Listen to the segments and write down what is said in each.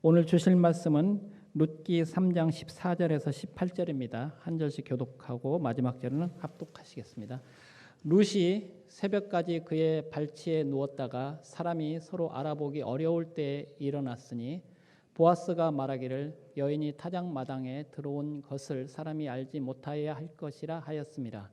오늘 주실 말씀은 룻기 3장 14절에서 18절입니다. 한 절씩 교독하고 마지막 절은 합독하시겠습니다. 룻이 새벽까지 그의 발치에 누웠다가 사람이 서로 알아보기 어려울 때에 일어났으니 보아스가 말하기를 여인이 타작마당에 들어온 것을 사람이 알지 못하여야 할 것이라 하였습니다.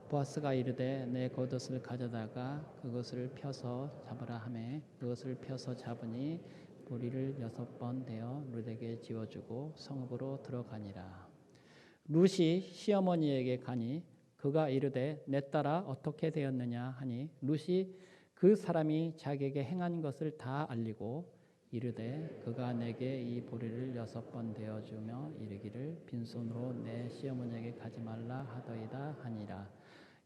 보아스가 이르되 내 겉옷을 가져다가 그것을 펴서 잡으라 하매 그것을 펴서 잡으니 보리를 6번 대어 룻에게 지어주고 성읍으로 들어가니라. 룻이 시어머니에게 가니 그가 이르되 내 딸아 어떻게 되었느냐 하니 룻이 그 사람이 자기에게 행한 것을 다 알리고 이르되 그가 내게 이 보리를 6번 대어주며 이르기를 빈손으로 내 시어머니에게 가지 말라 하더이다 하니라.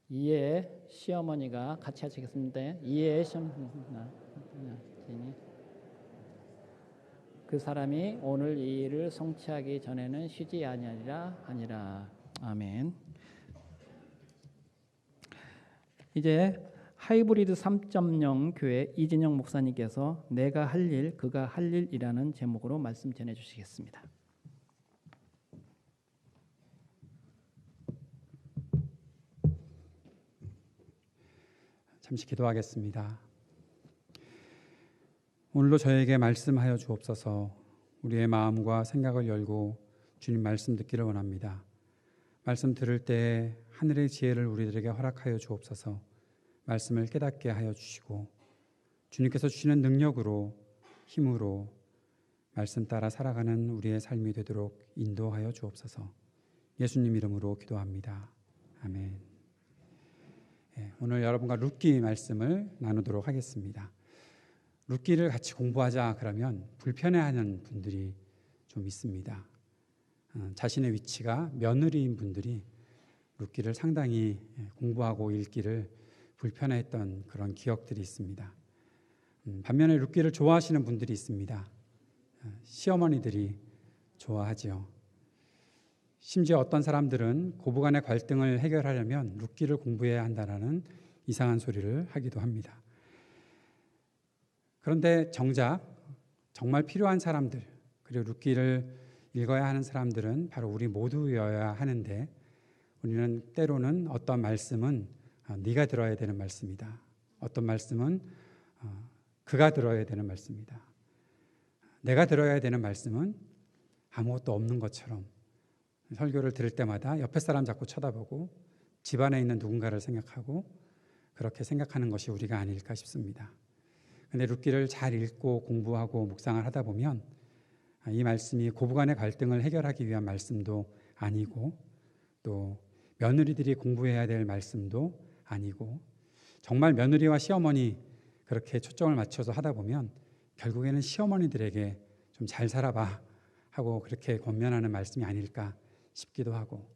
이에 시어머니가 같이 하시겠습니다. 이에 시어머니가 그 사람이 오늘 이 일을 성취하기 전에는 쉬지 아니하리라 하니라. 아멘. 이제 하이브리드 3.0 교회 이진영 목사님께서 내가 할 일, 그가 할 일이라는 제목으로 말씀 전해 주시겠습니다. 잠시 기도하겠습니다. 오늘도 저에게 말씀하여 주옵소서. 우리의 마음과 생각을 열고 주님 말씀 듣기를 원합니다. 말씀 들을 때 하늘의 지혜를 우리들에게 허락하여 주옵소서. 말씀을 깨닫게 하여 주시고 주님께서 주시는 능력으로 힘으로 말씀 따라 살아가는 우리의 삶이 되도록 인도하여 주옵소서. 예수님 이름으로 기도합니다. 아멘. 오늘 여러분과 룻기 말씀을 나누도록 하겠습니다. 룻기를 같이 공부하자 그러면 불편해하는 분들이 좀 있습니다. 자신의 위치가 며느리인 분들이 룻기를 상당히 공부하고 읽기를 불편해했던 그런 기억들이 있습니다. 반면에 룻기를 좋아하시는 분들이 있습니다. 시어머니들이 좋아하지요. 심지어 어떤 사람들은 고부간의 갈등을 해결하려면 룻기를 공부해야 한다는 이상한 소리를 하기도 합니다. 그런데 정작 정말 필요한 사람들, 그리고 룻기를 읽어야 하는 사람들은 바로 우리 모두여야 하는데 우리는 때로는 어떤 말씀은 네가 들어야 되는 말씀이다. 어떤 말씀은 그가 들어야 되는 말씀이다. 내가 들어야 되는 말씀은 아무것도 없는 것처럼 설교를 들을 때마다 옆에 사람 자꾸 쳐다보고 집안에 있는 누군가를 생각하고 그렇게 생각하는 것이 우리가 아닐까 싶습니다. 그런데 룻기를 잘 읽고 공부하고 묵상을 하다 보면 이 말씀이 고부간의 갈등을 해결하기 위한 말씀도 아니고 또 며느리들이 공부해야 될 말씀도 아니고 정말 며느리와 시어머니 그렇게 초점을 맞춰서 하다 보면 결국에는 시어머니들에게 좀 잘 살아봐 하고 그렇게 권면하는 말씀이 아닐까 싶기도 하고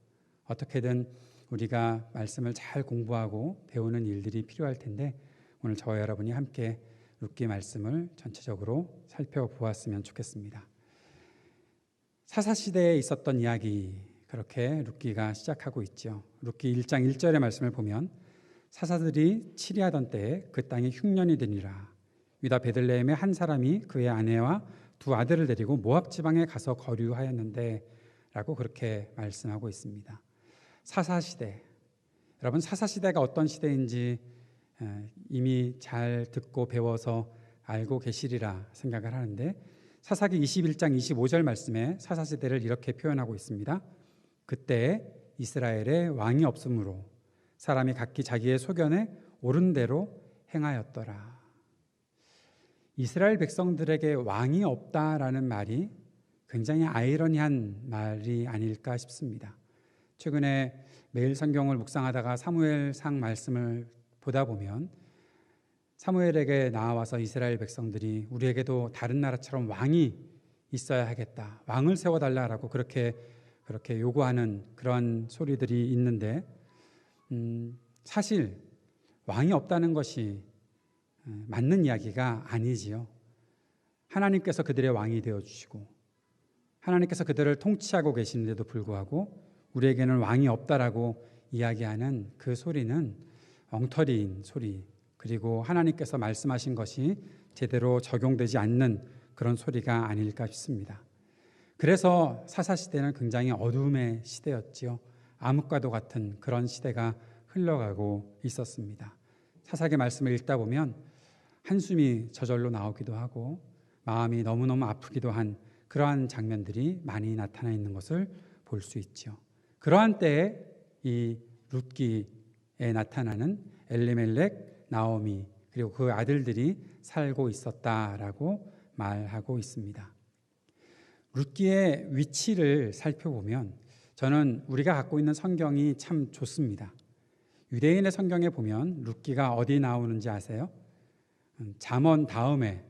어떻게든 우리가 말씀을 잘 공부하고 배우는 일들이 필요할 텐데 오늘 저와 여러분이 함께 룻기 말씀을 전체적으로 살펴보았으면 좋겠습니다. 사사시대에 있었던 이야기 그렇게 룻기가 시작하고 있죠. 룻기 1장 1절의 말씀을 보면 사사들이 치리하던 때에 그 땅이 흉년이 되니라. 유다 베들레헴의 한 사람이 그의 아내와 두 아들을 데리고 모압 지방에 가서 거류하였는데 라고 그렇게 말씀하고 있습니다. 사사시대, 여러분 사사시대가 어떤 시대인지 이미 잘 듣고 배워서 알고 계시리라 생각을 하는데 사사기 21장 25절 말씀에 사사시대를 이렇게 표현하고 있습니다. 그때 이스라엘에 왕이 없으므로 사람이 각기 자기의 소견에 옳은 대로 행하였더라. 이스라엘 백성들에게 왕이 없다라는 말이 굉장히 아이러니한 말이 아닐까 싶습니다. 최근에 매일 성경을 묵상하다가 사무엘상 말씀을 보다 보면 사무엘에게 나와서 이스라엘 백성들이 우리에게도 다른 나라처럼 왕이 있어야 하겠다. 왕을 세워달라라고 그렇게 요구하는 그런 소리들이 있는데 사실 왕이 없다는 것이 맞는 이야기가 아니지요. 하나님께서 그들의 왕이 되어주시고 하나님께서 그들을 통치하고 계시는데도 불구하고 우리에게는 왕이 없다라고 이야기하는 그 소리는 엉터리인 소리, 그리고 하나님께서 말씀하신 것이 제대로 적용되지 않는 그런 소리가 아닐까 싶습니다. 그래서 사사시대는 굉장히 어둠의 시대였지요. 암흑과도 같은 그런 시대가 흘러가고 있었습니다. 사사기 말씀을 읽다 보면 한숨이 저절로 나오기도 하고 마음이 너무너무 아프기도 한 그러한 장면들이 많이 나타나 있는 것을 볼 수 있죠. 그러한 때에 이 룻기에 나타나는 엘리멜렉, 나오미 그리고 그 아들들이 살고 있었다라고 말하고 있습니다. 룻기의 위치를 살펴보면 저는 우리가 갖고 있는 성경이 참 좋습니다. 유대인의 성경에 보면 룻기가 어디 나오는지 아세요? 잠언 다음에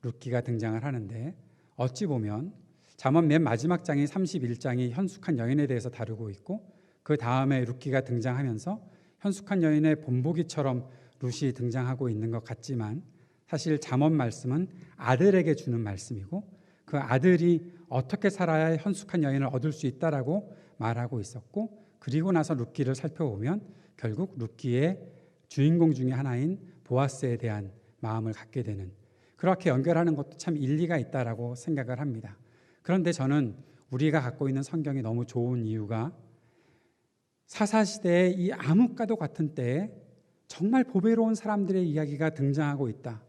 룻기가 등장을 하는데 어찌 보면 잠언 맨 마지막 장이 31장이 현숙한 여인에 대해서 다루고 있고 그 다음에 룻기가 등장하면서 현숙한 여인의 본보기처럼 룻이 등장하고 있는 것 같지만 사실 잠언 말씀은 아들에게 주는 말씀이고 그 아들이 어떻게 살아야 현숙한 여인을 얻을 수 있다라고 말하고 있었고 그리고 나서 룻기를 살펴보면 결국 룻기의 주인공 중에 하나인 보아스에 대한 마음을 갖게 되는 그렇게 연결하는 것도 참 일리가 있다라고 생각을 합니다. 그런데 저는 우리가 갖고 있는 성경이 너무 좋은 이유가 사사시대의 이 암흑과도 같은 때에 정말 보배로운 사람들의 이야기가 등장하고 있다.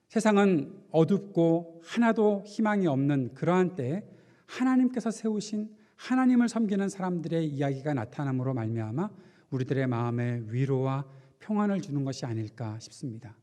세상은 어둡고 하나도 희망이 없는 그러한 때에 하나님께서 세우신 하나님을 섬기는 사람들의 이야기가 나타남으로 말미암아 우리들의 마음에 위로와 평안을 주는 것이 아닐까 싶습니다.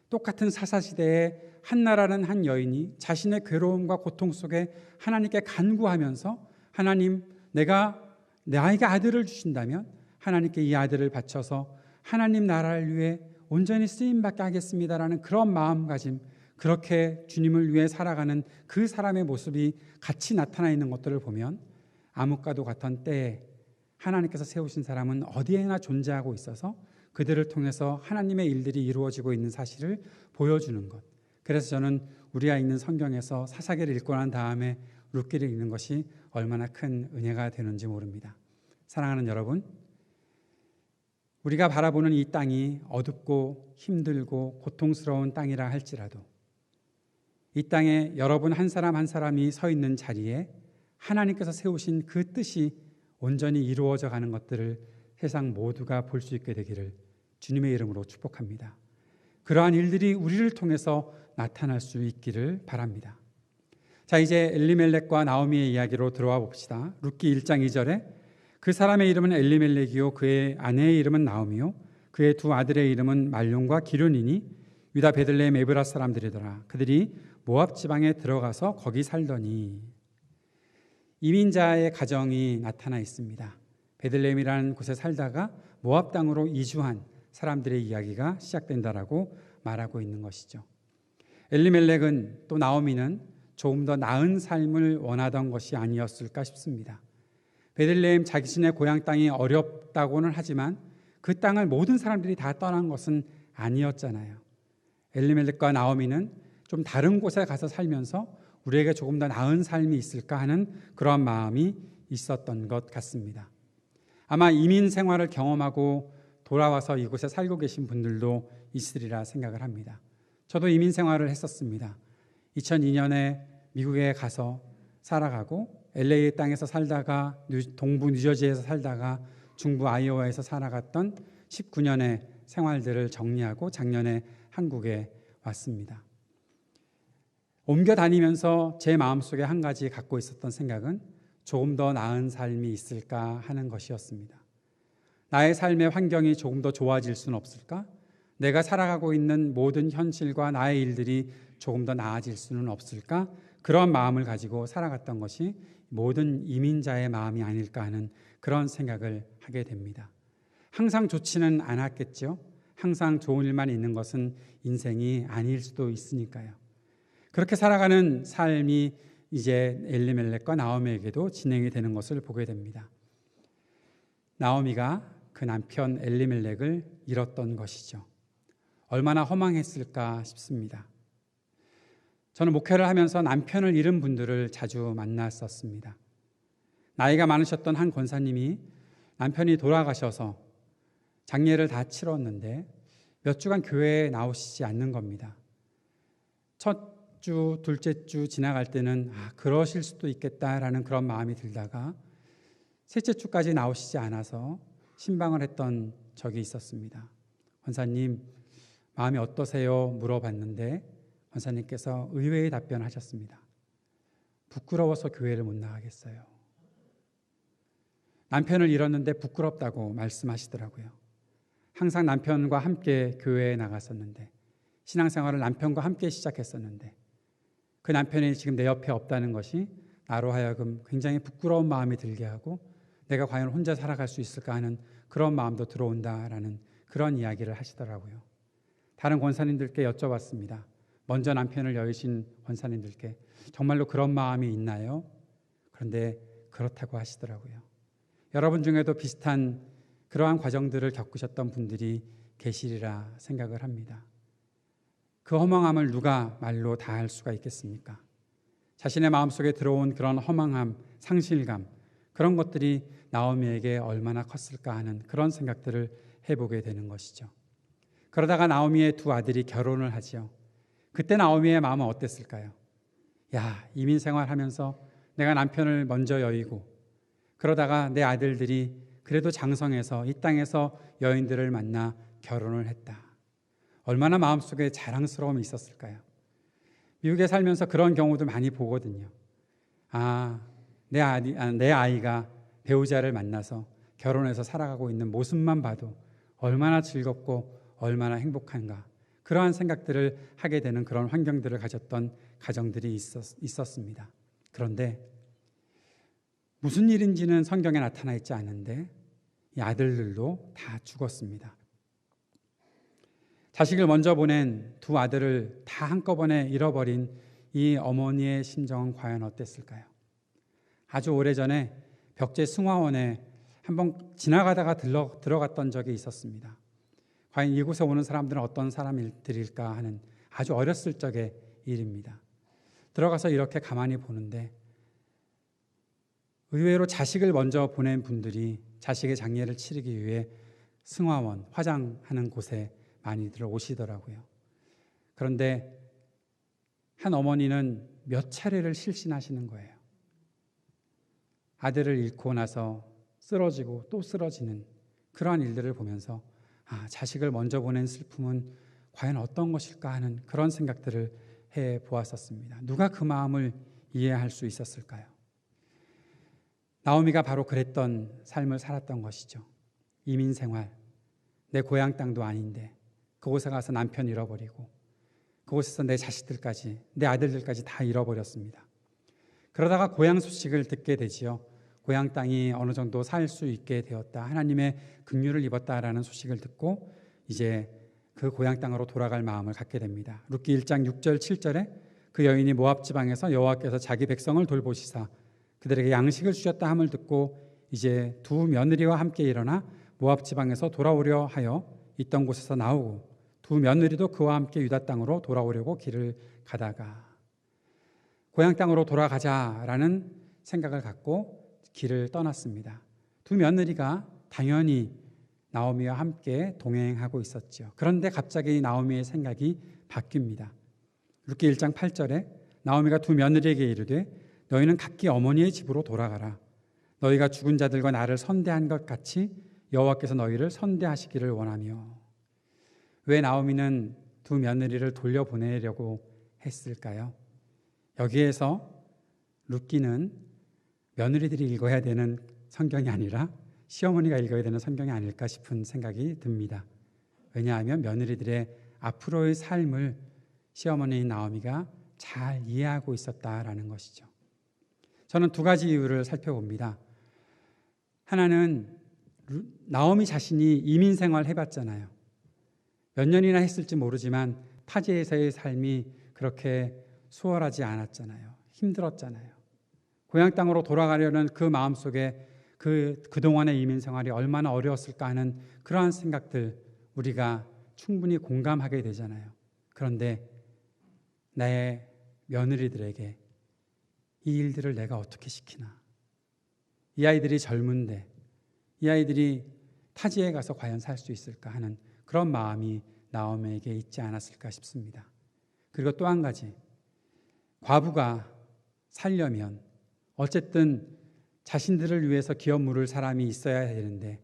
똑같은 사사시대에 한나라는 한 여인이 자신의 괴로움과 고통 속에 하나님께 간구하면서 하나님 내가 나에게 아들을 주신다면 하나님께 이 아들을 바쳐서 하나님 나라를 위해 온전히 쓰임받게 하겠습니다라는 그런 마음가짐 그렇게 주님을 위해 살아가는 그 사람의 모습이 같이 나타나 있는 것들을 보면 암흑과도 같은 때에 하나님께서 세우신 사람은 어디에나 존재하고 있어서 그들을 통해서 하나님의 일들이 이루어지고 있는 사실을 보여주는 것. 그래서 저는 우리가 읽는 성경에서 사사기를 읽고 난 다음에 룻기를 읽는 것이 얼마나 큰 은혜가 되는지 모릅니다. 사랑하는 여러분, 우리가 바라보는 이 땅이 어둡고 힘들고 고통스러운 땅이라 할지라도 이 땅에 여러분 한 사람 한 사람이 서 있는 자리에 하나님께서 세우신 그 뜻이 온전히 이루어져 가는 것들을 세상 모두가 볼 수 있게 되기를 주님의 이름으로 축복합니다. 그러한 일들이 우리를 통해서 나타날 수 있기를 바랍니다. 자, 이제 엘리멜렉과 나오미의 이야기로 들어와 봅시다. 룻기 1장 2절에 그 사람의 이름은 엘리멜렉이요 그의 아내의 이름은 나오미요 그의 두 아들의 이름은 말론과 기륜이니 유다 베들레헴 에브라 사람들이더라. 그들이 모압 지방에 들어가서 거기 살더니 이민자의 가정이 나타나 있습니다. 베들레헴이라는 곳에 살다가 모압 땅으로 이주한 사람들의 이야기가 시작된다라고 말하고 있는 것이죠. 엘리멜렉은 또 나오미는 조금 더 나은 삶을 원하던 것이 아니었을까 싶습니다. 베들레헴 자신의 고향 땅이 어렵다고는 하지만 그 땅을 모든 사람들이 다 떠난 것은 아니었잖아요. 엘리멜렉과 나오미는 좀 다른 곳에 가서 살면서 우리에게 조금 더 나은 삶이 있을까 하는 그런 마음이 있었던 것 같습니다. 아마 이민 생활을 경험하고 돌아와서 이곳에 살고 계신 분들도 있으리라 생각을 합니다. 저도 이민 생활을 했었습니다. 2002년에 미국에 가서 살아가고 LA 땅에서 살다가 동부 뉴저지에서 살다가 중부 아이오와에서 살아갔던 19년의 생활들을 정리하고 작년에 한국에 왔습니다. 옮겨 다니면서 제 마음속에 한 가지 갖고 있었던 생각은 조금 더 나은 삶이 있을까 하는 것이었습니다. 나의 삶의 환경이 조금 더 좋아질 수는 없을까? 내가 살아가고 있는 모든 현실과 나의 일들이 조금 더 나아질 수는 없을까? 그런 마음을 가지고 살아갔던 것이 모든 이민자의 마음이 아닐까 하는 그런 생각을 하게 됩니다. 항상 좋지는 않았겠죠. 항상 좋은 일만 있는 것은 인생이 아닐 수도 있으니까요. 그렇게 살아가는 삶이 이제 엘리멜렉과 나오미에게도 진행이 되는 것을 보게 됩니다. 나오미가 그 남편 엘리멜렉을 잃었던 것이죠. 얼마나 허망했을까 싶습니다. 저는 목회를 하면서 남편을 잃은 분들을 자주 만났었습니다. 나이가 많으셨던 한 권사님이 남편이 돌아가셔서 장례를 다 치렀는데 몇 주간 교회에 나오시지 않는 겁니다. 첫 주, 둘째 주 지나갈 때는 그러실 수도 있겠다라는 그런 마음이 들다가 셋째 주까지 나오시지 않아서 신방을 했던 적이 있었습니다. 권사님, 마음이 어떠세요? 물어봤는데 권사님께서 의외의 답변하셨습니다. 부끄러워서 교회를 못 나가겠어요. 남편을 잃었는데 부끄럽다고 말씀하시더라고요. 항상 남편과 함께 교회에 나갔었는데, 신앙생활을 남편과 함께 시작했었는데, 그 남편이 지금 내 옆에 없다는 것이 나로 하여금 굉장히 부끄러운 마음이 들게 하고, 내가 과연 혼자 살아갈 수 있을까 하는 그런 마음도 들어온다라는 그런 이야기를 하시더라고요. 다른 권사님들께 여쭤봤습니다. 먼저 남편을 여의신 권사님들께 정말로 그런 마음이 있나요? 그런데 그렇다고 하시더라고요. 여러분 중에도 비슷한 그러한 과정들을 겪으셨던 분들이 계시리라 생각을 합니다. 그 허망함을 누가 말로 다 할 수가 있겠습니까? 자신의 마음속에 들어온 그런 허망함, 상실감, 그런 것들이 나오미에게 얼마나 컸을까 하는 그런 생각들을 해보게 되는 것이죠. 그러다가 나오미의 두 아들이 결혼을 하지요. 그때 나오미의 마음은 어땠을까요? 이민 생활하면서 내가 남편을 먼저 여의고, 그러다가 내 아들들이 그래도 장성해서 이 땅에서 여인들을 만나 결혼을 했다. 얼마나 마음속에 자랑스러움이 있었을까요? 미국에 살면서 그런 경우도 많이 보거든요. 내 아이가 배우자를 만나서 결혼해서 살아가고 있는 모습만 봐도 얼마나 즐겁고 얼마나 행복한가. 그러한 생각들을 하게 되는 그런 환경들을 가졌던 가정들이 있었습니다. 그런데 무슨 일인지는 성경에 나타나 있지 않은데 이 아들들도 다 죽었습니다. 자식을 먼저 보낸 두 아들을 다 한꺼번에 잃어버린 이 어머니의 심정은 과연 어땠을까요? 아주 오래전에 벽제 승화원에 한번 지나가다가 들어갔던 적이 있었습니다. 과연 이곳에 오는 사람들은 어떤 사람들일까 하는 아주 어렸을 적의 일입니다. 들어가서 이렇게 가만히 보는데 의외로 자식을 먼저 보낸 분들이 자식의 장례를 치르기 위해 승화원, 화장하는 곳에 많이들 오시더라고요. 그런데 한 어머니는 몇 차례를 실신하시는 거예요. 아들을 잃고 나서 쓰러지고 또 쓰러지는 그러한 일들을 보면서 자식을 먼저 보낸 슬픔은 과연 어떤 것일까 하는 그런 생각들을 해보았었습니다. 누가 그 마음을 이해할 수 있었을까요? 나오미가 바로 그랬던 삶을 살았던 것이죠. 이민 생활, 내 고향 땅도 아닌데 그곳에 가서 남편 잃어버리고 그곳에서 내 자식들까지, 내 아들들까지 다 잃어버렸습니다. 그러다가 고향 소식을 듣게 되지요. 고향 땅이 어느 정도 살 수 있게 되었다, 하나님의 긍휼을 입었다라는 소식을 듣고 이제 그 고향 땅으로 돌아갈 마음을 갖게 됩니다. 룻기 1장 6절 7절에 그 여인이 모압 지방에서 여호와께서 자기 백성을 돌보시사 그들에게 양식을 주셨다 함을 듣고 이제 두 며느리와 함께 일어나 모압 지방에서 돌아오려 하여 있던 곳에서 나오고 두 며느리도 그와 함께 유다 땅으로 돌아오려고 길을 가다가 고향 땅으로 돌아가자라는 생각을 갖고 길을 떠났습니다. 두 며느리가 당연히 나오미와 함께 동행하고 있었죠. 그런데 갑자기 나오미의 생각이 바뀝니다. 룻기 1장 8절에 나오미가 두 며느리에게 이르되 너희는 각기 어머니의 집으로 돌아가라. 너희가 죽은 자들과 나를 선대한 것 같이 여호와께서 너희를 선대하시기를 원하며. 왜 나오미는 두 며느리를 돌려보내려고 했을까요? 여기에서 룻기는 며느리들이 읽어야 되는 성경이 아니라 시어머니가 읽어야 되는 성경이 아닐까 싶은 생각이 듭니다. 왜냐하면 며느리들의 앞으로의 삶을 시어머니인 나오미가 잘 이해하고 있었다라는 것이죠. 저는 두 가지 이유를 살펴봅니다. 하나는 나오미 자신이 이민 생활 해봤잖아요. 몇 년이나 했을지 모르지만 타지에서의 삶이 그렇게 수월하지 않았잖아요. 힘들었잖아요. 고향 땅으로 돌아가려는 그 마음속에 그동안의 이민 생활이 얼마나 어려웠을까 하는 그러한 생각들 우리가 충분히 공감하게 되잖아요. 그런데 나의 며느리들에게 이 일들을 내가 어떻게 시키나? 이 아이들이 젊은데 이 아이들이 타지에 가서 과연 살 수 있을까 하는 그런 마음이 나오미에게 있지 않았을까 싶습니다. 그리고 또 한 가지, 과부가 살려면 어쨌든 자신들을 위해서 기업 물을 사람이 있어야 되는데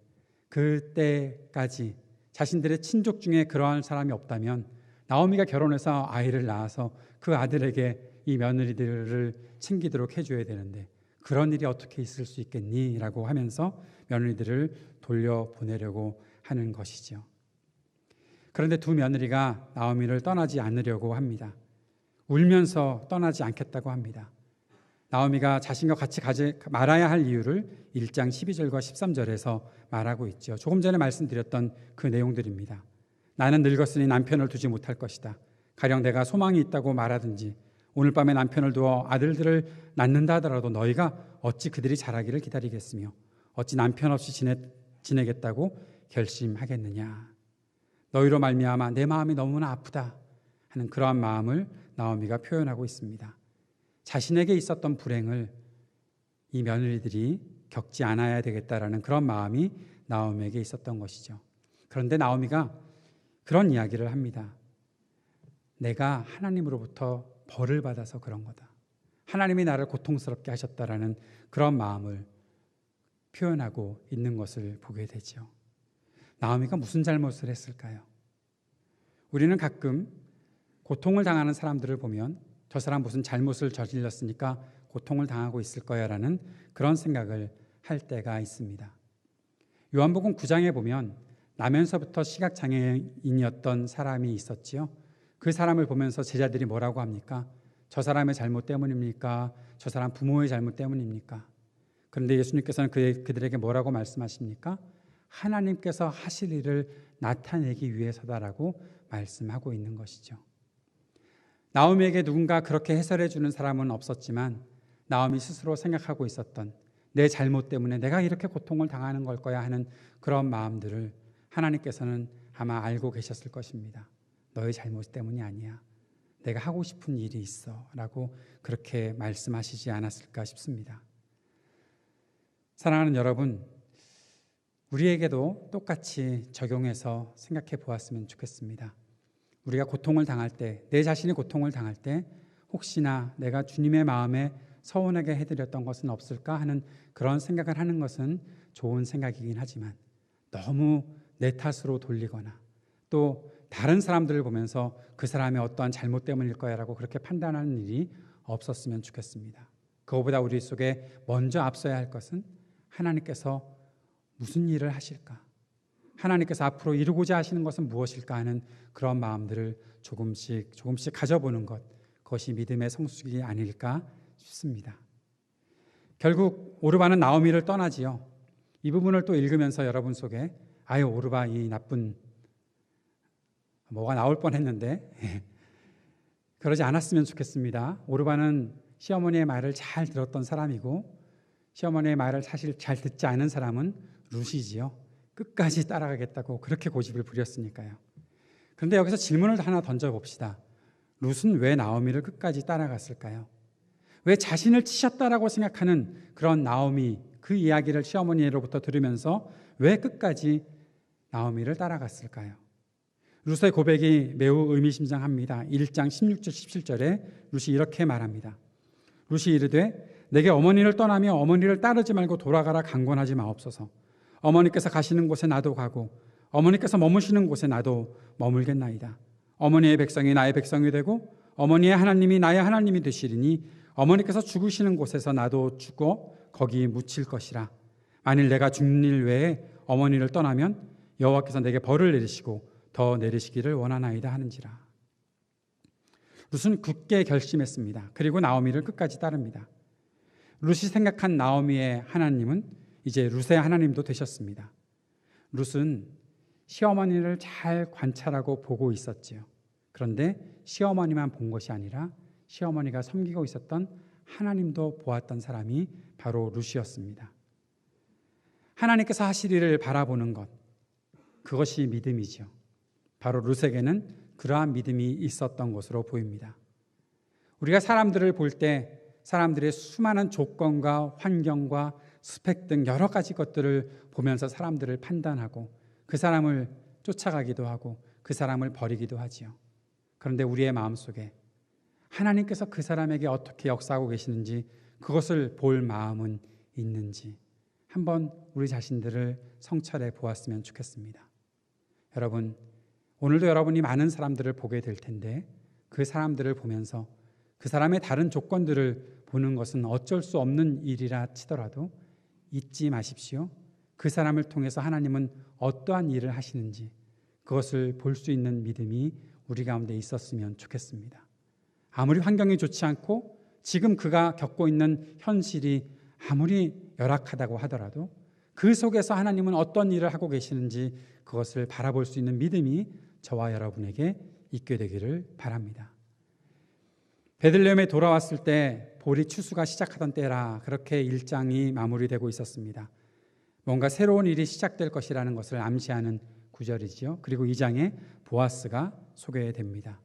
그때까지 자신들의 친족 중에 그러한 사람이 없다면 나오미가 결혼해서 아이를 낳아서 그 아들에게 이 며느리들을 챙기도록 해줘야 되는데 그런 일이 어떻게 있을 수 있겠니? 라고 하면서 며느리들을 돌려보내려고 하는 것이죠. 그런데 두 며느리가 나오미를 떠나지 않으려고 합니다. 울면서 떠나지 않겠다고 합니다. 나오미가 자신과 같이 가지 말아야 할 이유를 1장 12절과 13절에서 말하고 있죠. 조금 전에 말씀드렸던 그 내용들입니다. 나는 늙었으니 남편을 두지 못할 것이다. 가령 내가 소망이 있다고 말하든지 오늘 밤에 남편을 두어 아들들을 낳는다 하더라도 너희가 어찌 그들이 자라기를 기다리겠으며 어찌 남편 없이 지내겠다고 결심하겠느냐. 너희로 말미암아 내 마음이 너무나 아프다 하는 그러한 마음을 나오미가 표현하고 있습니다. 자신에게 있었던 불행을 이 며느리들이 겪지 않아야 되겠다라는 그런 마음이 나오미에게 있었던 것이죠. 그런데 나오미가 그런 이야기를 합니다. 내가 하나님으로부터 벌을 받아서 그런 거다. 하나님이 나를 고통스럽게 하셨다라는 그런 마음을 표현하고 있는 것을 보게 되죠. 나오미가 무슨 잘못을 했을까요? 우리는 가끔 고통을 당하는 사람들을 보면 저 사람 무슨 잘못을 저질렀으니까 고통을 당하고 있을 거야라는 그런 생각을 할 때가 있습니다. 요한복음 9장에 보면 나면서부터 시각장애인이었던 사람이 있었지요. 그 사람을 보면서 제자들이 뭐라고 합니까? 저 사람의 잘못 때문입니까? 저 사람 부모의 잘못 때문입니까? 그런데 예수님께서는 그들에게 뭐라고 말씀하십니까? 하나님께서 하실 일을 나타내기 위해서다라고 말씀하고 있는 것이죠. 나오미에게 누군가 그렇게 해설해 주는 사람은 없었지만 나오미 스스로 생각하고 있었던 내 잘못 때문에 내가 이렇게 고통을 당하는 걸 거야 하는 그런 마음들을 하나님께서는 아마 알고 계셨을 것입니다. 너의 잘못 때문이 아니야. 내가 하고 싶은 일이 있어 라고 그렇게 말씀하시지 않았을까 싶습니다. 사랑하는 여러분, 우리에게도 똑같이 적용해서 생각해 보았으면 좋겠습니다. 우리가 고통을 당할 때, 내 자신이 고통을 당할 때 혹시나 내가 주님의 마음에 서운하게 해드렸던 것은 없을까 하는 그런 생각을 하는 것은 좋은 생각이긴 하지만 너무 내 탓으로 돌리거나 또 다른 사람들을 보면서 그 사람의 어떠한 잘못 때문일 거야 라고 그렇게 판단하는 일이 없었으면 좋겠습니다. 그거보다 우리 속에 먼저 앞서야 할 것은 하나님께서 무슨 일을 하실까? 하나님께서 앞으로 이루고자 하시는 것은 무엇일까 하는 그런 마음들을 조금씩 가져보는 것, 그것이 믿음의 성숙이 아닐까 싶습니다. 결국 오르바는 나오미를 떠나지요. 이 부분을 또 읽으면서 여러분 속에 아유 오르바 이 나쁜 뭐가 나올 뻔했는데 그러지 않았으면 좋겠습니다. 오르바는 시어머니의 말을 잘 들었던 사람이고 시어머니의 말을 사실 잘 듣지 않은 사람은 룻이지요. 끝까지 따라가겠다고 그렇게 고집을 부렸으니까요. 그런데 여기서 질문을 하나 던져봅시다. 룻은 왜 나오미를 끝까지 따라갔을까요? 왜 자신을 치셨다라고 생각하는 그런 나오미, 그 이야기를 시어머니로부터 들으면서 왜 끝까지 나오미를 따라갔을까요? 룻의 고백이 매우 의미심장합니다. 1장 16절 17절에 룻이 이렇게 말합니다. 룻이 이르되 내게 어머니를 떠나며 어머니를 따르지 말고 돌아가라 강권하지 마옵소서. 어머니께서 가시는 곳에 나도 가고 어머니께서 머무시는 곳에 나도 머물겠나이다. 어머니의 백성이 나의 백성이 되고 어머니의 하나님이 나의 하나님이 되시리니 어머니께서 죽으시는 곳에서 나도 죽어 거기 묻힐 것이라. 만일 내가 죽는 일 외에 어머니를 떠나면 여호와께서 내게 벌을 내리시고 더 내리시기를 원하나이다 하는지라. 룻은 굳게 결심했습니다. 그리고 나오미를 끝까지 따릅니다. 룻이 생각한 나오미의 하나님은 이제 룻의 하나님도 되셨습니다. 룻은 시어머니를 잘 관찰하고 보고 있었지요. 그런데 시어머니만 본 것이 아니라 시어머니가 섬기고 있었던 하나님도 보았던 사람이 바로 룻이었습니다. 하나님께서 하실 일을 바라보는 것, 그것이 믿음이죠. 바로 룻에게는 그러한 믿음이 있었던 것으로 보입니다. 우리가 사람들을 볼 때 사람들의 수많은 조건과 환경과 스펙 등 여러 가지 것들을 보면서 사람들을 판단하고 그 사람을 쫓아가기도 하고 그 사람을 버리기도 하지요. 그런데 우리의 마음속에 하나님께서 그 사람에게 어떻게 역사하고 계시는지 그것을 볼 마음은 있는지 한번 우리 자신들을 성찰해 보았으면 좋겠습니다. 여러분, 오늘도 여러분이 많은 사람들을 보게 될 텐데 그 사람들을 보면서 그 사람의 다른 조건들을 보는 것은 어쩔 수 없는 일이라 치더라도 잊지 마십시오. 그 사람을 통해서 하나님은 어떠한 일을 하시는지 그것을 볼 수 있는 믿음이 우리 가운데 있었으면 좋겠습니다. 아무리 환경이 좋지 않고 지금 그가 겪고 있는 현실이 아무리 열악하다고 하더라도 그 속에서 하나님은 어떤 일을 하고 계시는지 그것을 바라볼 수 있는 믿음이 저와 여러분에게 있게 되기를 바랍니다. 베들레헴에 돌아왔을 때 보리 추수가 시작하던 때라 그렇게 1장이 마무리되고 있었습니다. 뭔가 새로운 일이 시작될 것이라는 것을 암시하는 구절이지요. 그리고 2장에 보아스가 소개됩니다.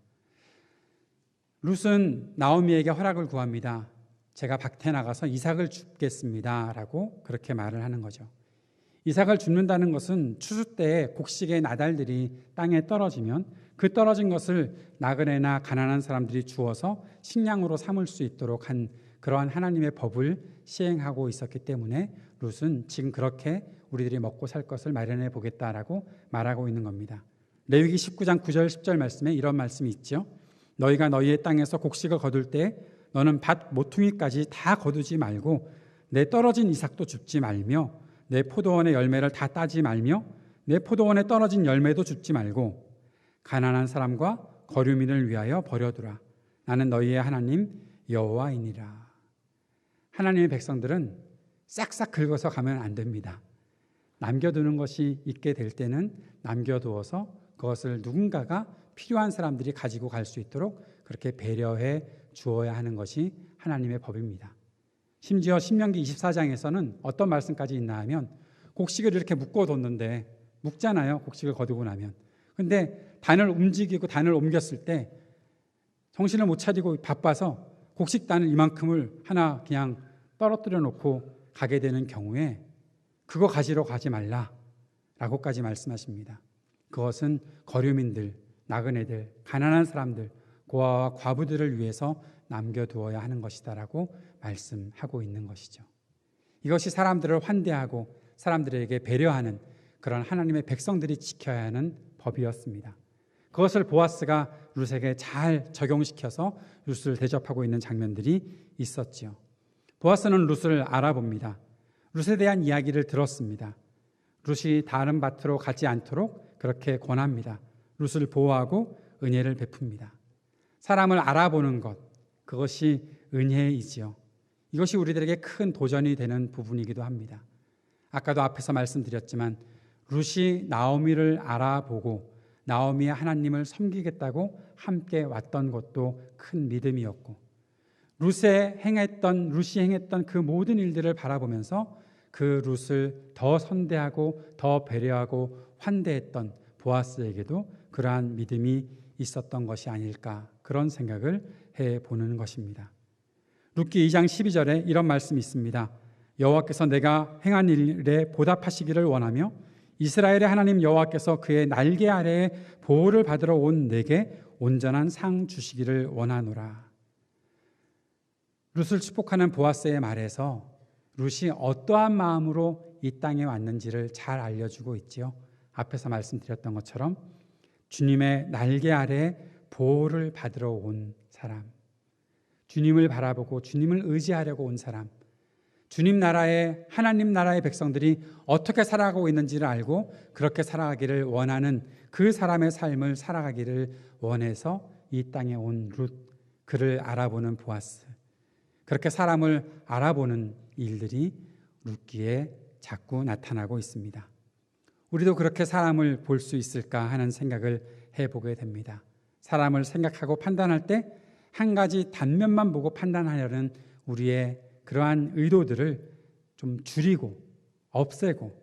룻은 나오미에게 허락을 구합니다. 제가 밭에 나가서 이삭을 줍겠습니다 라고 그렇게 말을 하는 거죠. 이삭을 줍는다는 것은 추수 때에 곡식의 나달들이 땅에 떨어지면 그 떨어진 것을 나그네나 가난한 사람들이 주어서 식량으로 삼을 수 있도록 한 그러한 하나님의 법을 시행하고 있었기 때문에 룻은 지금 그렇게 우리들이 먹고 살 것을 마련해 보겠다라고 말하고 있는 겁니다. 레위기 19장 9절 10절 말씀에 이런 말씀이 있죠. 너희가 너희의 땅에서 곡식을 거둘 때 너는 밭 모퉁이까지 다 거두지 말고 내 떨어진 이삭도 줍지 말며 내 포도원의 열매를 다 따지 말며 내 포도원에 떨어진 열매도 줍지 말고 가난한 사람과 거류민을 위하여 버려두라. 나는 너희의 하나님 여호와이니라. 하나님의 백성들은 싹싹 긁어서 가면 안 됩니다. 남겨두는 것이 있게 될 때는 남겨두어서 그것을 누군가가 필요한 사람들이 가지고 갈 수 있도록 그렇게 배려해 주어야 하는 것이 하나님의 법입니다. 심지어 신명기 24장에서는 어떤 말씀까지 있나 하면 곡식을 이렇게 묶어뒀는데 묶잖아요. 곡식을 거두고 나면. 근데 단을 움직이고 단을 옮겼을 때 정신을 못 차리고 바빠서 곡식단을 이만큼을 하나 그냥 떨어뜨려 놓고 가게 되는 경우에 그거 가지러 가지 말라라고까지 말씀하십니다. 그것은 거류민들, 나그네들, 가난한 사람들, 고아와 과부들을 위해서 남겨두어야 하는 것이다라고 말씀하고 있는 것이죠. 이것이 사람들을 환대하고 사람들에게 배려하는 그런 하나님의 백성들이 지켜야 하는 법이었습니다. 그것을 보아스가 룻에게 잘 적용시켜서 룻을 대접하고 있는 장면들이 있었지요. 보아스는 룻을 알아봅니다. 룻에 대한 이야기를 들었습니다. 룻이 다른 밭으로 가지 않도록 그렇게 권합니다. 룻을 보호하고 은혜를 베풉니다. 사람을 알아보는 것, 그것이 은혜이지요. 이것이 우리들에게 큰 도전이 되는 부분이기도 합니다. 아까도 앞에서 말씀드렸지만 룻이 나오미를 알아보고 나오미의 하나님을 섬기겠다고 함께 왔던 것도 큰 믿음이었고 룻이 행했던 그 모든 일들을 바라보면서 그 룻을 더 선대하고 더 배려하고 환대했던 보아스에게도 그러한 믿음이 있었던 것이 아닐까 그런 생각을 해보는 것입니다. 룻기 2장 12절에 이런 말씀이 있습니다. 여호와께서 내가 행한 일에 보답하시기를 원하며 이스라엘의 하나님 여호와께서 그의 날개 아래에 보호를 받으러 온 내게 온전한 상 주시기를 원하노라. 룻을 축복하는 보아스의 말에서 룻이 어떠한 마음으로 이 땅에 왔는지를 잘 알려주고 있지요. 앞에서 말씀드렸던 것처럼 주님의 날개 아래에 보호를 받으러 온 사람, 주님을 바라보고 주님을 의지하려고 온 사람, 주님 나라의 하나님 나라의 백성들이 어떻게 살아가고 있는지를 알고 그렇게 살아가기를 원하는 그 사람의 삶을 살아가기를 원해서 이 땅에 온 룻, 그를 알아보는 보아스, 그렇게 사람을 알아보는 일들이 룻기에 자꾸 나타나고 있습니다. 우리도 그렇게 사람을 볼 수 있을까 하는 생각을 해보게 됩니다. 사람을 생각하고 판단할 때 한 가지 단면만 보고 판단하려는 우리의 그러한 의도들을 좀 줄이고 없애고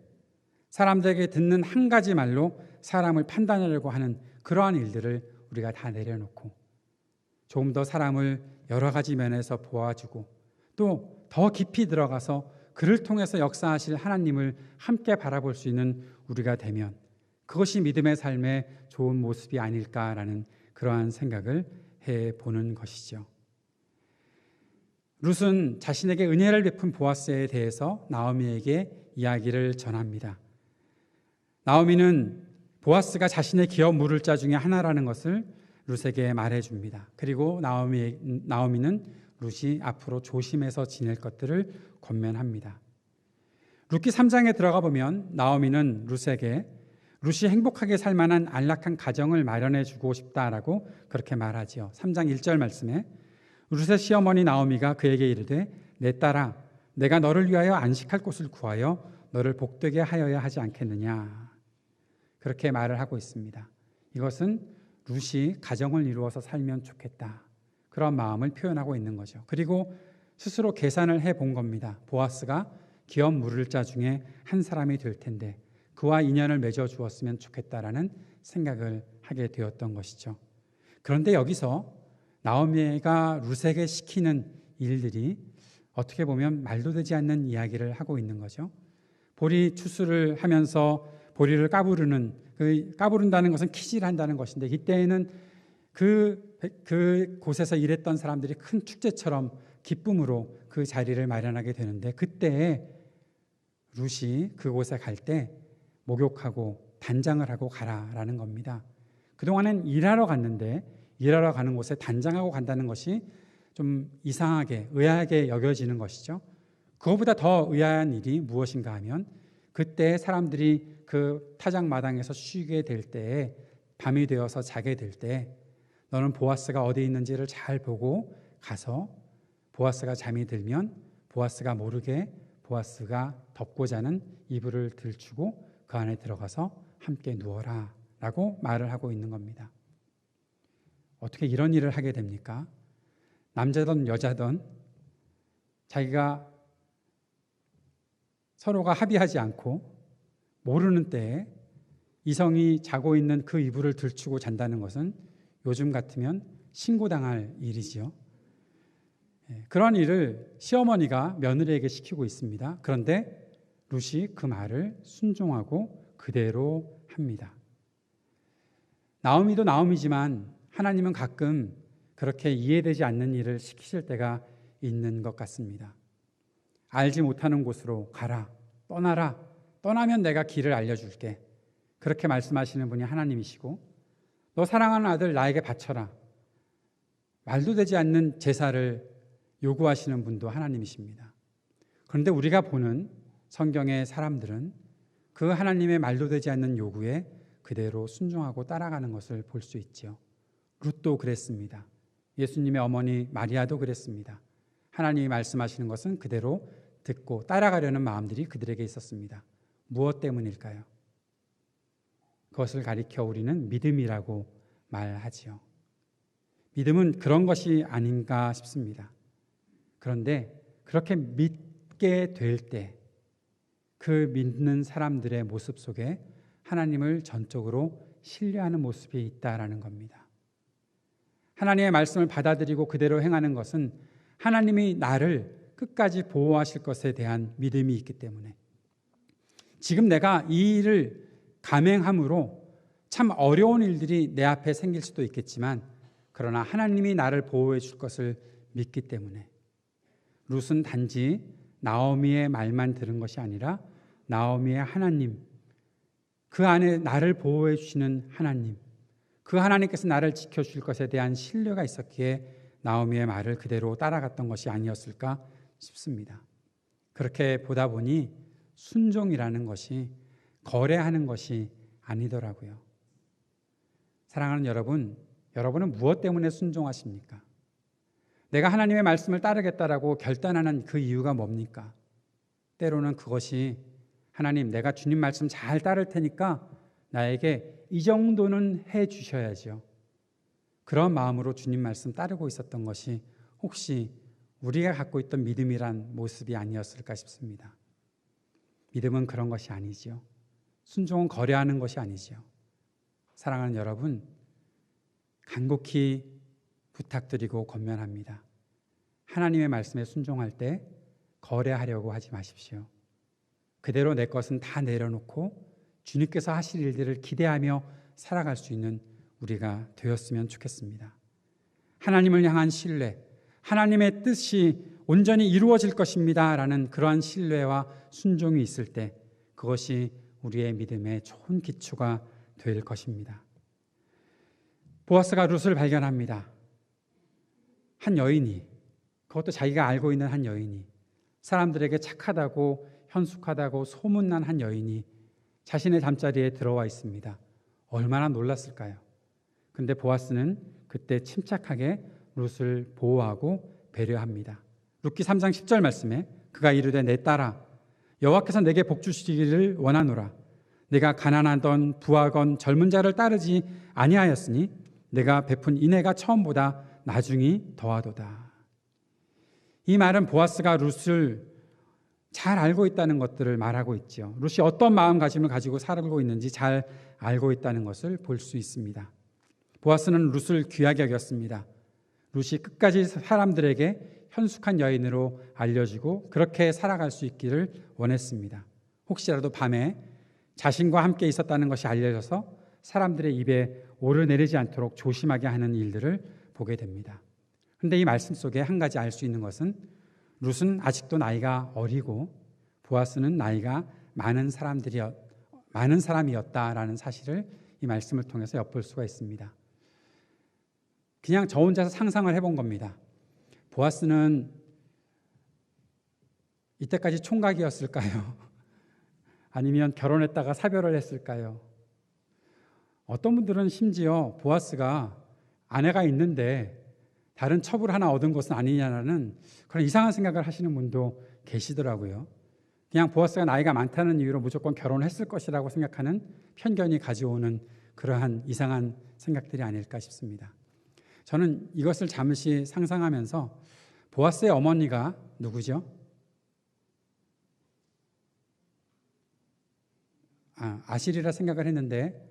사람들에게 듣는 한 가지 말로 사람을 판단하려고 하는 그러한 일들을 우리가 다 내려놓고 조금 더 사람을 여러 가지 면에서 보아주고 또 더 깊이 들어가서 그를 통해서 역사하실 하나님을 함께 바라볼 수 있는 우리가 되면 그것이 믿음의 삶의 좋은 모습이 아닐까라는 그러한 생각을 해보는 것이죠. 룻은 자신에게 은혜를 베푼 보아스에 대해서 나오미에게 이야기를 전합니다. 나오미는 보아스가 자신의 기업 물을 자 중에 하나라는 것을 룻에게 말해줍니다. 그리고 나오미는 룻이 앞으로 조심해서 지낼 것들을 권면합니다. 룻기 3장에 들어가 보면 나오미는 룻에게 룻이 행복하게 살 만한 안락한 가정을 마련해 주고 싶다라고 그렇게 말하지요. 3장 1절 말씀에 룻의 시어머니 나오미가 그에게 이르되 내 딸아 내가 너를 위하여 안식할 곳을 구하여 너를 복되게 하여야 하지 않겠느냐. 그렇게 말을 하고 있습니다. 이것은 룻이 가정을 이루어서 살면 좋겠다. 그런 마음을 표현하고 있는 거죠. 그리고 스스로 계산을 해본 겁니다. 보아스가 기업 물을 자 중에 한 사람이 될 텐데 그와 인연을 맺어 주었으면 좋겠다라는 생각을 하게 되었던 것이죠. 그런데 여기서 나오미가 룻에게 시키는 일들이 어떻게 보면 말도 되지 않는 이야기를 하고 있는 거죠. 보리 추수를 하면서 보리를 까부른다는 것은 키질한다는 것인데 이때에는 그 곳에서 일했던 사람들이 큰 축제처럼 기쁨으로 그 자리를 마련하게 되는데 그때 룻이 그곳에 갈 때 목욕하고 단장을 하고 가라라는 겁니다. 그동안은 일하러 갔는데 일하러 가는 곳에 단장하고 간다는 것이 좀 이상하게 의아하게 여겨지는 것이죠. 그것보다 더 의아한 일이 무엇인가 하면 그때 사람들이 그 타작마당에서 쉬게 될 때에 밤이 되어서 자게 될 때 너는 보아스가 어디 있는지를 잘 보고 가서 보아스가 잠이 들면 보아스가 모르게 보아스가 덮고 자는 이불을 들추고 그 안에 들어가서 함께 누워라 라고 말을 하고 있는 겁니다. 어떻게 이런 일을 하게 됩니까? 남자든 여자든 자기가 서로가 합의하지 않고 모르는 때에 이성이 자고 있는 그 이불을 들추고 잔다는 것은 요즘 같으면 신고당할 일이지요. 그런 일을 시어머니가 며느리에게 시키고 있습니다. 그런데 룻이 그 말을 순종하고 그대로 합니다. 나오미도 나오미지만 하나님은 가끔 그렇게 이해되지 않는 일을 시키실 때가 있는 것 같습니다. 알지 못하는 곳으로 가라, 떠나라, 떠나면 내가 길을 알려줄게. 그렇게 말씀하시는 분이 하나님이시고 너 사랑하는 아들 나에게 바쳐라. 말도 되지 않는 제사를 요구하시는 분도 하나님이십니다. 그런데 우리가 보는 성경의 사람들은 그 하나님의 말도 되지 않는 요구에 그대로 순종하고 따라가는 것을 볼 수 있지요. 룻도 그랬습니다. 예수님의 어머니 마리아도 그랬습니다. 하나님이 말씀하시는 것은 그대로 듣고 따라가려는 마음들이 그들에게 있었습니다. 무엇 때문일까요? 그것을 가리켜 우리는 믿음이라고 말하지요. 믿음은 그런 것이 아닌가 싶습니다. 그런데 그렇게 믿게 될 때 그 믿는 사람들의 모습 속에 하나님을 전적으로 신뢰하는 모습이 있다라는 겁니다. 하나님의 말씀을 받아들이고 그대로 행하는 것은 하나님이 나를 끝까지 보호하실 것에 대한 믿음이 있기 때문에 지금 내가 이 일을 감행함으로 참 어려운 일들이 내 앞에 생길 수도 있겠지만 그러나 하나님이 나를 보호해 줄 것을 믿기 때문에 룻은 단지 나오미의 말만 들은 것이 아니라 나오미의 하나님, 그 안에 나를 보호해 주시는 하나님, 그 하나님께서 나를 지켜주실 것에 대한 신뢰가 있었기에 나오미의 말을 그대로 따라갔던 것이 아니었을까 싶습니다. 그렇게 보다 보니 순종이라는 것이 거래하는 것이 아니더라고요. 사랑하는 여러분, 여러분은 무엇 때문에 순종하십니까? 내가 하나님의 말씀을 따르겠다라고 결단하는 그 이유가 뭡니까? 때로는 그것이 하나님 내가 주님 말씀 잘 따를 테니까 나에게 이 정도는 해 주셔야죠. 그런 마음으로 주님 말씀 따르고 있었던 것이 혹시 우리가 갖고 있던 믿음이란 모습이 아니었을까 싶습니다. 믿음은 그런 것이 아니지요. 순종은 거래하는 것이 아니지요. 사랑하는 여러분, 간곡히 부탁드리고 권면합니다. 하나님의 말씀에 순종할 때 거래하려고 하지 마십시오. 그대로 내 것은 다 내려놓고 주님께서 하실 일들을 기대하며 살아갈 수 있는 우리가 되었으면 좋겠습니다. 하나님을 향한 신뢰, 하나님의 뜻이 온전히 이루어질 것입니다 라는 그러한 신뢰와 순종이 있을 때 그것이 우리의 믿음의 좋은 기초가 될 것입니다. 보아스가 룻을 발견합니다. 한 여인이, 그것도 자기가 알고 있는 한 여인이, 사람들에게 착하다고 현숙하다고 소문난 한 여인이 자신의 잠자리에 들어와 있습니다. 얼마나 놀랐을까요? 근데 보아스는 그때 침착하게 룻을 보호하고 배려합니다. 룻기 3장 10절 말씀에 그가 이르되 내 딸아 여호와께서 내게 복 주시기를 원하노라. 내가 가난하던 부하건 젊은 자를 따르지 아니하였으니 내가 베푼 인애가 처음보다 나중이 더하도다. 이 말은 보아스가 룻을 잘 알고 있다는 것들을 말하고 있죠. 룻이 어떤 마음가짐을 가지고 살고 있는지 잘 알고 있다는 것을 볼 수 있습니다. 보아스는 룻을 귀하게 여겼습니다. 룻이 끝까지 사람들에게 현숙한 여인으로 알려지고 그렇게 살아갈 수 있기를 원했습니다. 혹시라도 밤에 자신과 함께 있었다는 것이 알려져서 사람들의 입에 오르내리지 않도록 조심하게 하는 일들을 보게 됩니다. 그런데 이 말씀 속에 한 가지 알 수 있는 것은 룻은 아직도 나이가 어리고 보아스는 나이가 많은 사람이었다라는 사실을 이 말씀을 통해서 엿볼 수가 있습니다. 그냥 저 혼자서 상상을 해본 겁니다. 보아스는 이때까지 총각이었을까요? 아니면 결혼했다가 사별을 했을까요? 어떤 분들은 심지어 보아스가 아내가 있는데 다른 첩을 하나 얻은 것은 아니냐라는 그런 이상한 생각을 하시는 분도 계시더라고요. 그냥 보아스가 나이가 많다는 이유로 무조건 결혼했을 것이라고 생각하는 편견이 가져오는 그러한 이상한 생각들이 아닐까 싶습니다. 저는 이것을 잠시 상상하면서 보아스의 어머니가 누구죠? 아실이라 생각을 했는데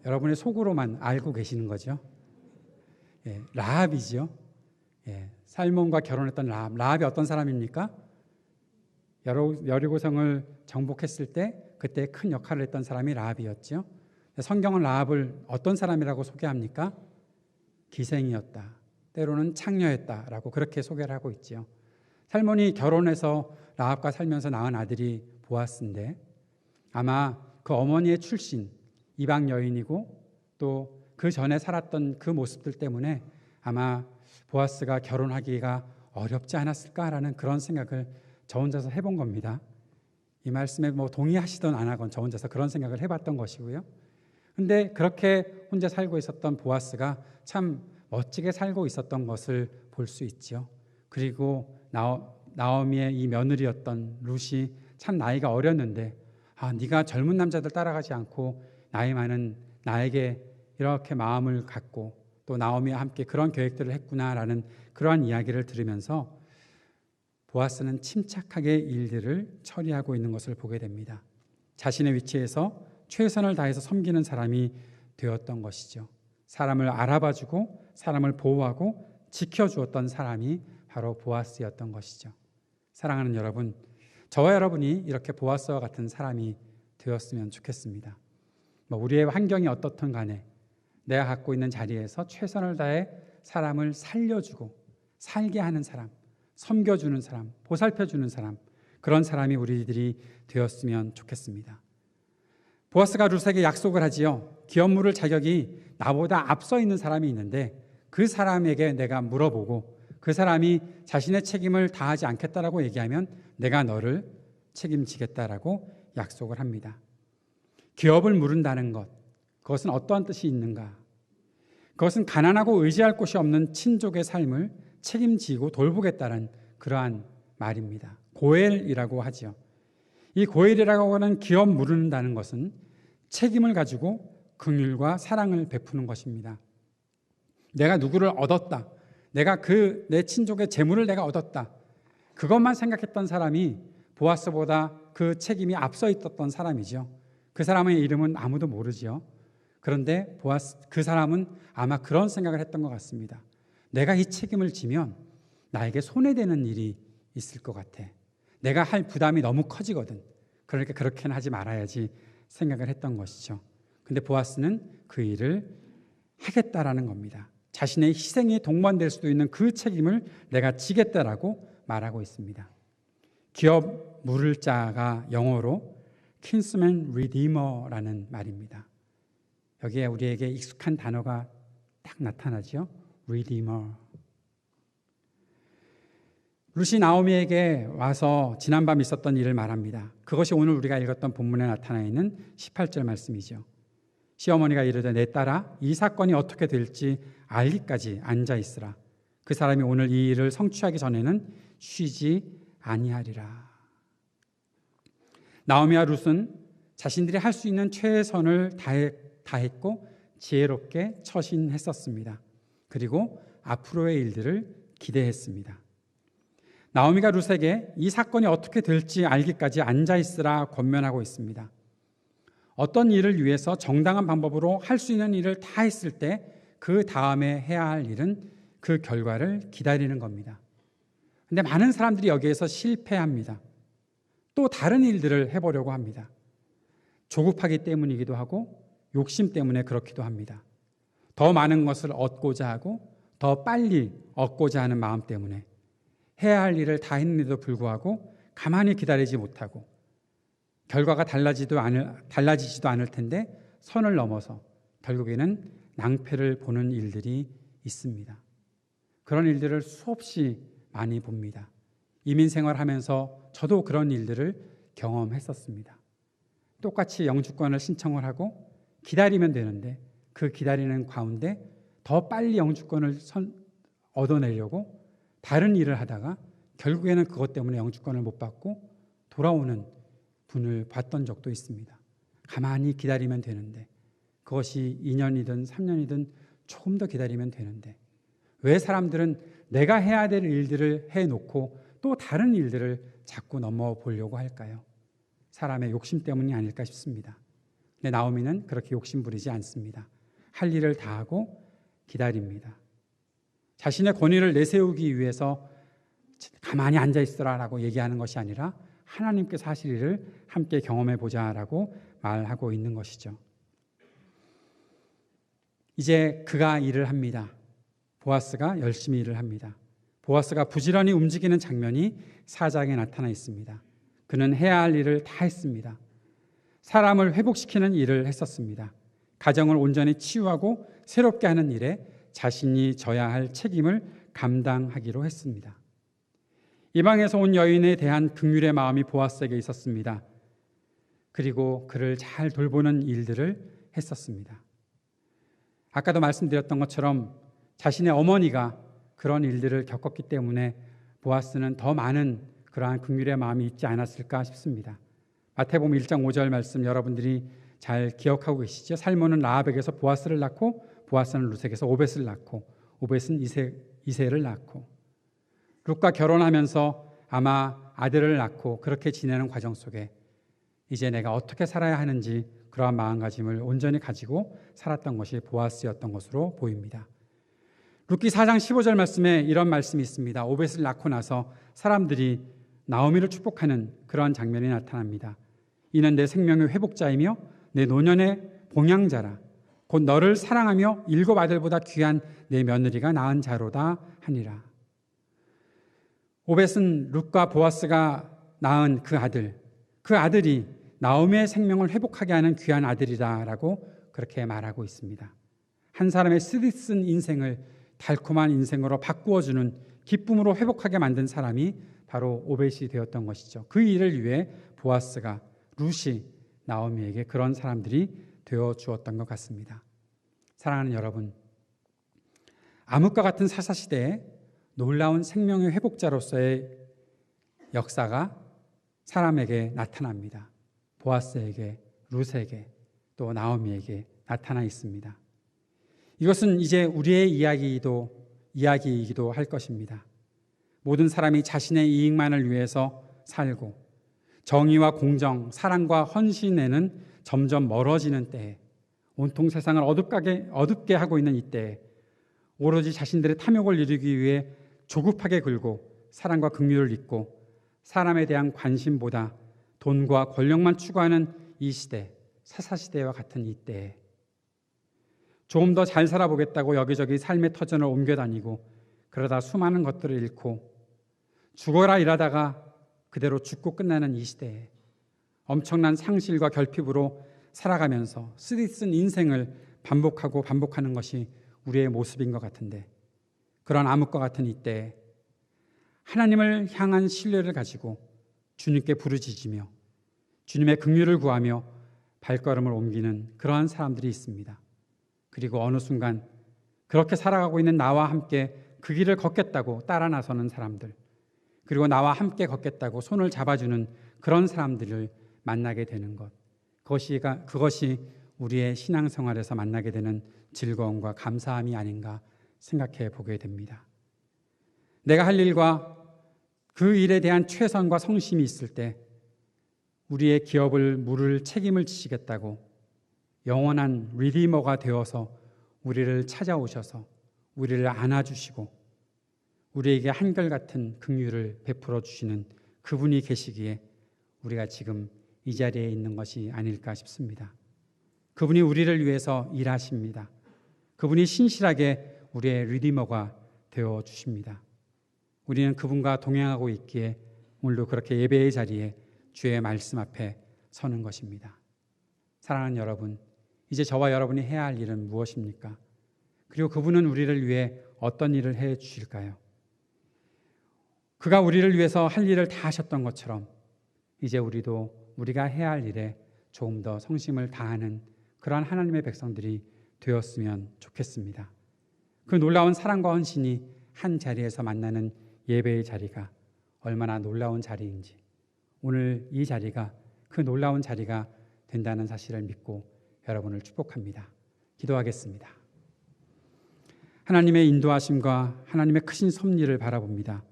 여러분의 속으로만 알고 계시는 거죠. 라합이죠. 살몬과 결혼했던 라합. 라합이 어떤 사람입니까? 여리고성을 정복했을 때 그때 큰 역할을 했던 사람이 라합이었죠. 성경은 라합을 어떤 사람이라고 소개합니까? 기생이었다. 때로는 창녀였다라고 그렇게 소개를 하고 있죠. 살몬이 결혼해서 라합과 살면서 낳은 아들이 보아스인데 아마 그 어머니의 출신 이방 여인이고 또 그 전에 살았던 그 모습들 때문에 아마 보아스가 결혼하기가 어렵지 않았을까라는 그런 생각을 저 혼자서 해본 겁니다. 이 말씀에 동의하시던 안 하건 저 혼자서 그런 생각을 해봤던 것이고요. 근데 그렇게 혼자 살고 있었던 보아스가 참 멋지게 살고 있었던 것을 볼 수 있죠. 그리고 나오미의 이 며느리였던 룻이 참 나이가 어렸는데 네가 젊은 남자들 따라가지 않고 나이 많은 나에게 이렇게 마음을 갖고 또 나오미와 함께 그런 계획들을 했구나라는 그러한 이야기를 들으면서 보아스는 침착하게 일들을 처리하고 있는 것을 보게 됩니다. 자신의 위치에서 최선을 다해서 섬기는 사람이 되었던 것이죠. 사람을 알아봐주고 사람을 보호하고 지켜주었던 사람이 바로 보아스였던 것이죠. 사랑하는 여러분, 저와 여러분이 이렇게 보아스와 같은 사람이 되었으면 좋겠습니다. 우리의 환경이 어떻든 간에 내가 갖고 있는 자리에서 최선을 다해 사람을 살려주고 살게 하는 사람, 섬겨주는 사람, 보살펴주는 사람, 그런 사람이 우리들이 되었으면 좋겠습니다. 보아스가 룻에게 약속을 하지요. 기업 물을 자격이 나보다 앞서 있는 사람이 있는데 그 사람에게 내가 물어보고 그 사람이 자신의 책임을 다하지 않겠다라고 얘기하면 내가 너를 책임지겠다라고 약속을 합니다. 기업을 물은다는 것, 그것은 어떠한 뜻이 있는가? 그것은 가난하고 의지할 곳이 없는 친족의 삶을 책임지고 돌보겠다는 그러한 말입니다. 고엘이라고 하죠. 이 고엘이라고 하는 기업 물은다는 것은 책임을 가지고 긍휼과 사랑을 베푸는 것입니다. 내가 누구를 얻었다. 내가 내 친족의 재물을 내가 얻었다. 그것만 생각했던 사람이 보아스보다 그 책임이 앞서 있었던 사람이죠. 그 사람의 이름은 아무도 모르죠. 그런데 그 사람은 아마 그런 생각을 했던 것 같습니다. 내가 이 책임을 지면 나에게 손해되는 일이 있을 것 같아. 내가 할 부담이 너무 커지거든. 그러니까 그렇게는 하지 말아야지 생각을 했던 것이죠. 근데 보아스는 그 일을 하겠다라는 겁니다. 자신의 희생이 동반될 수도 있는 그 책임을 내가 지겠다라고 말하고 있습니다. 기업 물을 자가 영어로 kinsman redeemer라는 말입니다. 여기에 우리에게 익숙한 단어가 딱 나타나죠. redeemer. 룻이 나오미에게 와서 지난밤 있었던 일을 말합니다. 그것이 오늘 우리가 읽었던 본문에 나타나 있는 18절 말씀이죠. 시어머니가 이르되 내 딸아 이 사건이 어떻게 될지 알기까지 앉아 있으라. 그 사람이 오늘 이 일을 성취하기 전에는 쉬지 아니하리라. 나오미와 룻은 자신들이 할 수 있는 최선을 다했고 지혜롭게 처신했었습니다. 그리고 앞으로의 일들을 기대했습니다. 나오미가 룻에게 이 사건이 어떻게 될지 알기까지 앉아 있으라 권면하고 있습니다. 어떤 일을 위해서 정당한 방법으로 할 수 있는 일을 다 했을 때 그 다음에 해야 할 일은 그 결과를 기다리는 겁니다. 그런데 많은 사람들이 여기에서 실패합니다. 또 다른 일들을 해보려고 합니다. 조급하기 때문이기도 하고 욕심 때문에 그렇기도 합니다. 더 많은 것을 얻고자 하고 더 빨리 얻고자 하는 마음 때문에 해야 할 일을 다 했는데도 불구하고 가만히 기다리지 못하고 결과가 달라지지도 않을 텐데 선을 넘어서 결국에는 낭패를 보는 일들이 있습니다. 그런 일들을 수없이 많이 봅니다. 이민 생활하면서 저도 그런 일들을 경험했었습니다. 똑같이 영주권을 신청을 하고 기다리면 되는데 그 기다리는 가운데 더 빨리 영주권을 얻어내려고 다른 일을 하다가 결국에는 그것 때문에 영주권을 못 받고 돌아오는 분을 봤던 적도 있습니다. 가만히 기다리면 되는데 그것이 2년이든 3년이든 조금 더 기다리면 되는데 왜 사람들은 내가 해야 될 일들을 해놓고 또 다른 일들을 자꾸 넘어보려고 할까요? 사람의 욕심 때문이 아닐까 싶습니다. 근데 나오미는 그렇게 욕심 부리지 않습니다. 할 일을 다 하고 기다립니다. 자신의 권위를 내세우기 위해서 가만히 앉아 있으라라고 얘기하는 것이 아니라 하나님께서 하실 일을 함께 경험해 보자라고 말하고 있는 것이죠. 이제 그가 일을 합니다. 보아스가 열심히 일을 합니다. 보아스가 부지런히 움직이는 장면이 4장에 나타나 있습니다. 그는 해야 할 일을 다 했습니다. 사람을 회복시키는 일을 했었습니다. 가정을 온전히 치유하고 새롭게 하는 일에 자신이 져야 할 책임을 감당하기로 했습니다. 이방에서 온 여인에 대한 긍휼의 마음이 보아스에게 있었습니다. 그리고 그를 잘 돌보는 일들을 했었습니다. 아까도 말씀드렸던 것처럼 자신의 어머니가 그런 일들을 겪었기 때문에 보아스는 더 많은 그러한 긍휼의 마음이 있지 않았을까 싶습니다. 마태복음 1장 5절 말씀 여러분들이 잘 기억하고 계시죠? 살몬은 라합에게서 보아스를 낳고 보아스는 룻에게서 오벳을 낳고 오벳은 이새를 낳고 룻과 결혼하면서 아마 아들을 낳고 그렇게 지내는 과정 속에 이제 내가 어떻게 살아야 하는지 그러한 마음가짐을 온전히 가지고 살았던 것이 보아스였던 것으로 보입니다. 룻기 4장 15절 말씀에 이런 말씀이 있습니다. 오벳을 낳고 나서 사람들이 나오미를 축복하는 그러한 장면이 나타납니다. 이는 내 생명의 회복자이며 내 노년의 봉양자라. 곧 너를 사랑하며 7 아들보다 귀한 내 며느리가 낳은 자로다 하니라. 오벳은 룻과 보아스가 낳은 그 아들이 나오미의 생명을 회복하게 하는 귀한 아들이다라고 그렇게 말하고 있습니다. 한 사람의 쓰디쓴 인생을 달콤한 인생으로 바꾸어주는 기쁨으로 회복하게 만든 사람이 바로 오벳이 되었던 것이죠. 그 일을 위해 보아스가 룻이 나오미에게 그런 사람들이 되어 주었던 것 같습니다. 사랑하는 여러분, 암흑과 같은 사사시대에 놀라운 생명의 회복자로서의 역사가 사람에게 나타납니다. 보아스에게, 룻에게, 또 나오미에게 나타나 있습니다. 이것은 이제 우리의 이야기이기도 할 것입니다. 모든 사람이 자신의 이익만을 위해서 살고 정의와 공정, 사랑과 헌신에는 점점 멀어지는 때에 온통 세상을 어둡게 하고 있는 이때에 오로지 자신들의 탐욕을 이루기 위해 조급하게 굴고 사랑과 긍휼을 잊고 사람에 대한 관심보다 돈과 권력만 추구하는 이 시대, 사사시대와 같은 이때에 조금 더 잘 살아보겠다고 여기저기 삶의 터전을 옮겨다니고 그러다 수많은 것들을 잃고 죽어라 일하다가 그대로 죽고 끝나는 이 시대에 엄청난 상실과 결핍으로 살아가면서 쓰디쓴 인생을 반복하는 것이 우리의 모습인 것 같은데, 그런 암흑과 같은 이때에 하나님을 향한 신뢰를 가지고 주님께 부르짖으며 주님의 긍휼을 구하며 발걸음을 옮기는 그러한 사람들이 있습니다. 그리고 어느 순간 그렇게 살아가고 있는 나와 함께 그 길을 걷겠다고 따라 나서는 사람들, 그리고 나와 함께 걷겠다고 손을 잡아주는 그런 사람들을 만나게 되는 것, 그것이 우리의 신앙생활에서 만나게 되는 즐거움과 감사함이 아닌가 생각해 보게 됩니다. 내가 할 일과 그 일에 대한 최선과 성심이 있을 때 우리의 기업을 물을 책임을 지시겠다고 영원한 리디머가 되어서 우리를 찾아오셔서 우리를 안아주시고 우리에게 한결같은 긍휼을 베풀어 주시는 그분이 계시기에 우리가 지금 이 자리에 있는 것이 아닐까 싶습니다. 그분이 우리를 위해서 일하십니다. 그분이 신실하게 우리의 리디머가 되어 주십니다. 우리는 그분과 동행하고 있기에 오늘도 그렇게 예배의 자리에 주의 말씀 앞에 서는 것입니다. 사랑하는 여러분, 이제 저와 여러분이 해야 할 일은 무엇입니까? 그리고 그분은 우리를 위해 어떤 일을 해 주실까요? 그가 우리를 위해서 할 일을 다 하셨던 것처럼 이제 우리도 우리가 해야 할 일에 조금 더 성심을 다하는 그러한 하나님의 백성들이 되었으면 좋겠습니다. 그 놀라운 사랑과 헌신이 한 자리에서 만나는 예배의 자리가 얼마나 놀라운 자리인지, 오늘 이 자리가 그 놀라운 자리가 된다는 사실을 믿고 여러분을 축복합니다. 기도하겠습니다. 하나님의 인도하심과 하나님의 크신 섭리를 바라봅니다.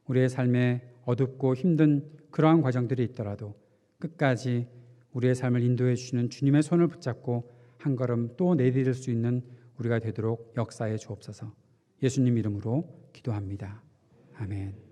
우리의 삶에 어둡고 힘든 그러한 과정들이 있더라도 끝까지 우리의 삶을 인도해 주시는 주님의 손을 붙잡고 한 걸음 또 내디딜 수 있는 우리가 되도록 역사해 주옵소서. 예수님 이름으로 기도합니다. 아멘.